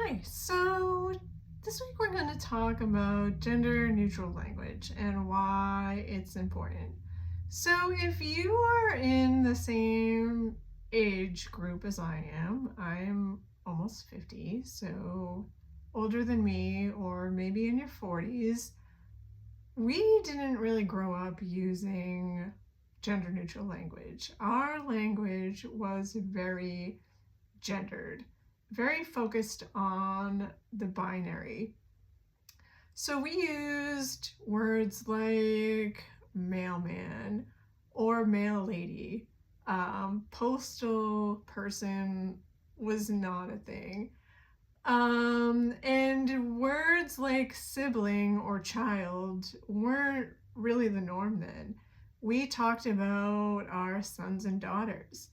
Hi, so this week we're going to talk about gender neutral language and why it's important. So, if you are in the same age group as I'm almost 50, so older than me, or maybe in your 40s, we didn't really grow up using gender neutral language. Our language was very gendered, very focused on the binary. So we used words like mailman or mail lady. Postal person was not a thing. And words like sibling or child weren't really the norm then. We talked about our sons and daughters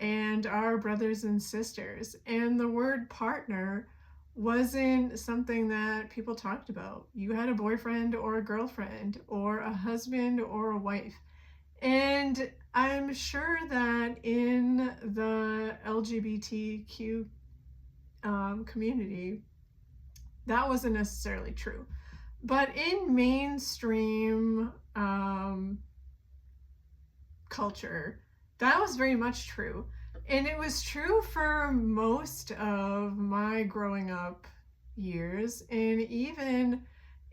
and our brothers and sisters. And the word partner wasn't something that people talked about. You had a boyfriend or a girlfriend or a husband or a wife. And I'm sure that in the LGBTQ community, that wasn't necessarily true. But in mainstream culture, that was very much true. And it was true for most of my growing up years, and even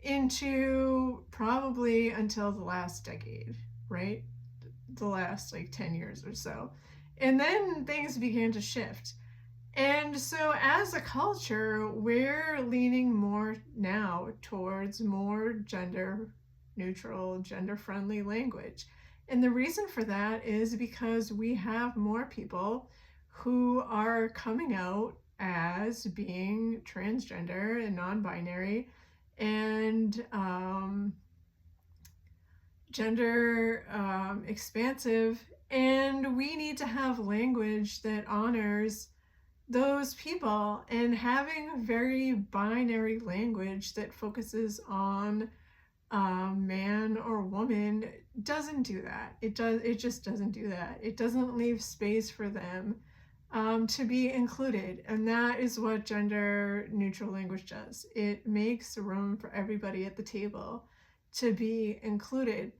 into probably until the last decade, right? The last like 10 years or so. And then things began to shift. And so, as a culture, we're leaning more now towards more gender neutral, gender friendly language. And the reason for that is because we have more people who are coming out as being transgender and non binary and gender expansive. And we need to have language that honors those people, and having very binary language that focuses on man or woman doesn't do that. It just doesn't do that. It doesn't leave space for them to be included, and that is what gender neutral language does. It makes room for everybody at the table to be included.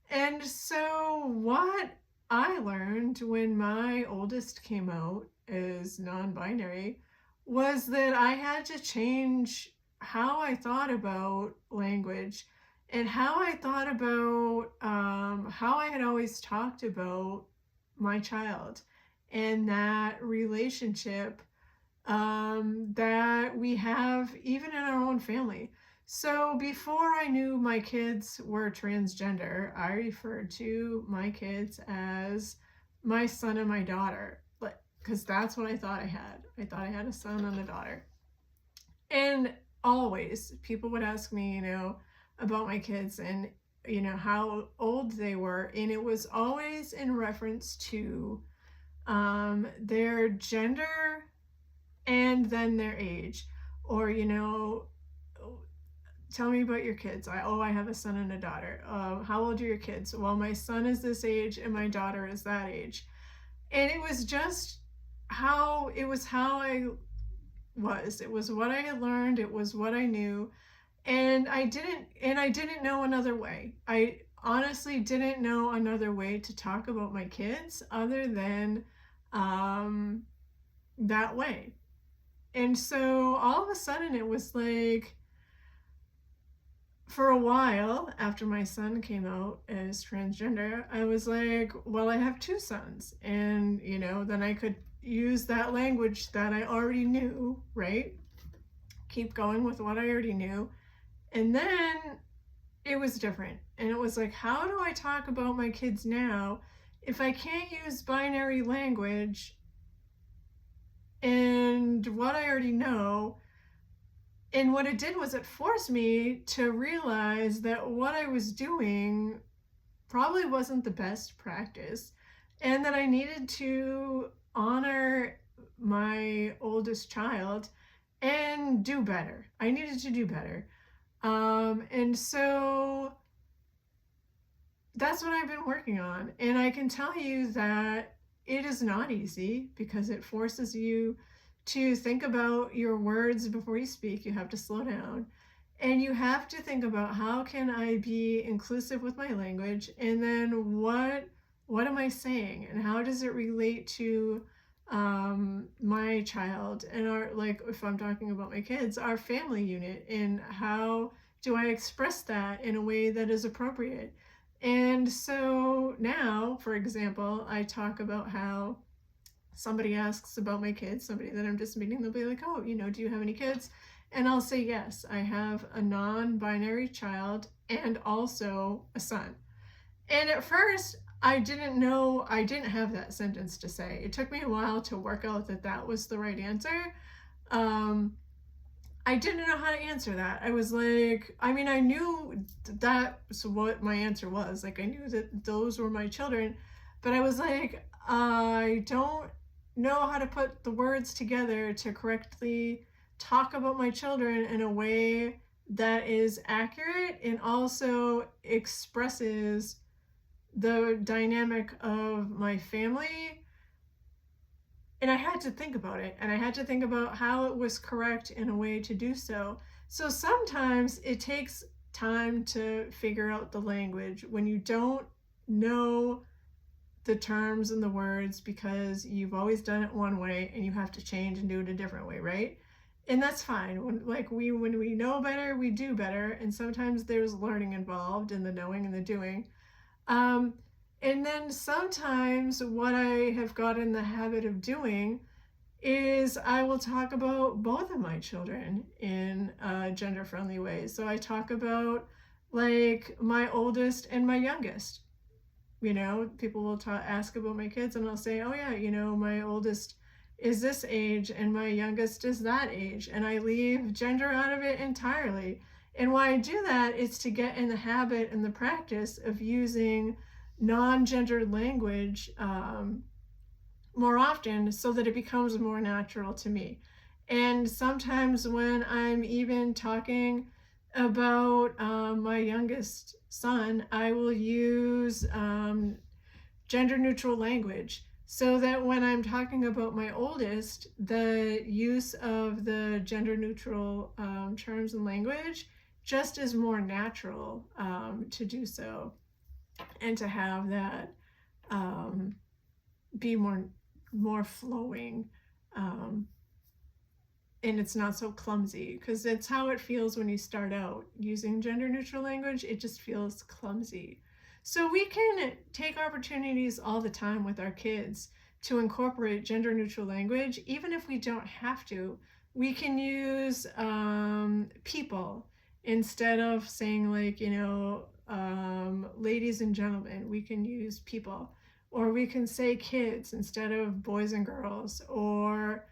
And so what I learned when my oldest came out as non-binary was that I had to change how I thought about language and how I thought about how I had always talked about my child and that relationship that we have even in our own family. So before I knew my kids were transgender, I referred to my kids as my son and my daughter, because that's what I thought I had. I thought I had a son and a daughter. And always people would ask me, about my kids and, how old they were. And it was always in reference to their gender and then their age. Or, tell me about your kids. I have a son and a daughter. How old are your kids? Well, my son is this age and my daughter is that age. And it was just how I was. It was what I had learned. It was what I knew. And I didn't know another way. I honestly didn't know another way to talk about my kids other than that way. And so all of a sudden it was like, for a while after my son came out as transgender, I was like, well, I have two sons. And, then I could use that language that I already knew, right? Keep going with what I already knew. And then it was different. And it was like, how do I talk about my kids now if I can't use binary language and what I already know? And what it did was it forced me to realize that what I was doing probably wasn't the best practice, and that I needed to honor my oldest child and do better. I needed to do better. And so that's what I've been working on. And I can tell you that it is not easy because it forces you to think about your words before you speak. You have to slow down. And you have to think about, how can I be inclusive with my language? And then what am I saying? And how does it relate to my child and our, like, if I'm talking about my kids, our family unit, and how do I express that in a way that is appropriate? And so now, for example, I talk about how somebody asks about my kids, somebody that I'm just meeting, they'll be like, oh, do you have any kids? And I'll say, yes, I have a non-binary child and also a son. And at first, I didn't have that sentence to say. It took me a while to work out that that was the right answer. Um, I didn't know how to answer that. I was like, I mean, I knew that's what my answer was. Like, I knew that those were my children, but I was like, I don't know how to put the words together to correctly talk about my children in a way that is accurate and also expresses the dynamic of my family. And I had to think about it, and I had to think about how it was correct in a way to do so. So sometimes it takes time to figure out the language when you don't know the terms and the words, because you've always done it one way and you have to change and do it a different way, right? And that's fine. When we know better, we do better, and sometimes there's learning involved in the knowing and the doing. Um, and then sometimes what I have got in the habit of doing is I will talk about both of my children in a gender-friendly way. So I talk about, like, my oldest and my youngest. People will ask about my kids, and I'll say, oh yeah, my oldest is this age and my youngest is that age. And I leave gender out of it entirely. And why I do that is to get in the habit and the practice of using non-gendered language more often, so that it becomes more natural to me. And sometimes when I'm even talking about my youngest son, I will use gender neutral language, so that when I'm talking about my oldest, the use of the gender neutral terms and language just is more natural to do so, and to have that be more flowing, and it's not so clumsy, because it's how it feels when you start out using gender neutral language. It just feels clumsy. So we can take opportunities all the time with our kids to incorporate gender neutral language, even if we don't have to. We can use people instead of saying, like, ladies and gentlemen. We can use people. Or we can say kids instead of boys and girls, or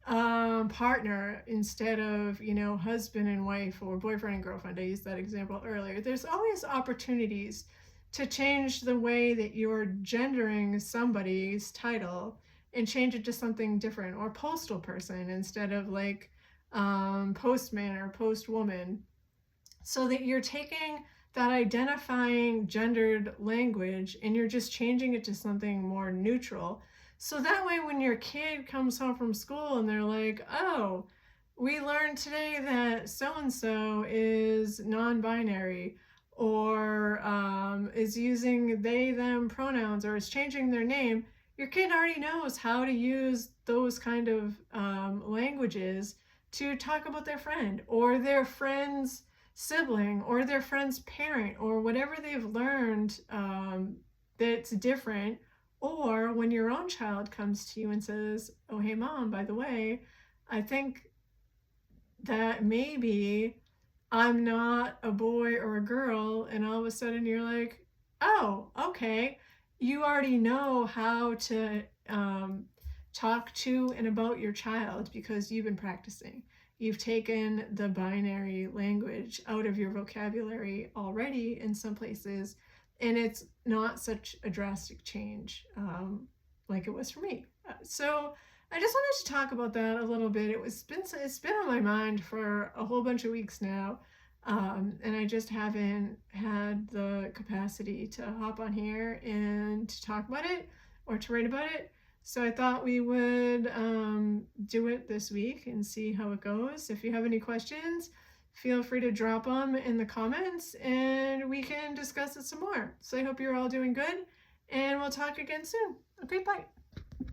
partner instead of, husband and wife, or boyfriend and girlfriend. I used that example earlier. There's always opportunities to change the way that you're gendering somebody's title and change it to something different, or postal person instead of, like, postman or postwoman, so that you're taking that identifying gendered language and you're just changing it to something more neutral. So that way, when your kid comes home from school and they're like, oh, we learned today that so-and-so is non-binary, or is using they, them pronouns, or is changing their name, your kid already knows how to use those kind of languages to talk about their friend, or their friend's sibling, or their friend's parent, or whatever they've learned that's different. Or when your own child comes to you and says, oh, hey, mom, by the way, I think that maybe I'm not a boy or a girl, and all of a sudden you're like, oh, okay. You already know how to talk to and about your child because you've been practicing. You've taken the binary language out of your vocabulary already in some places, and it's not such a drastic change like it was for me. So I just wanted to talk about that a little bit. It's been on my mind for a whole bunch of weeks now, and I just haven't had the capacity to hop on here and to talk about it or to write about it. So I thought we would do it this week and see how it goes. If you have any questions, feel free to drop them in the comments and we can discuss it some more. So I hope you're all doing good and we'll talk again soon. Okay, bye.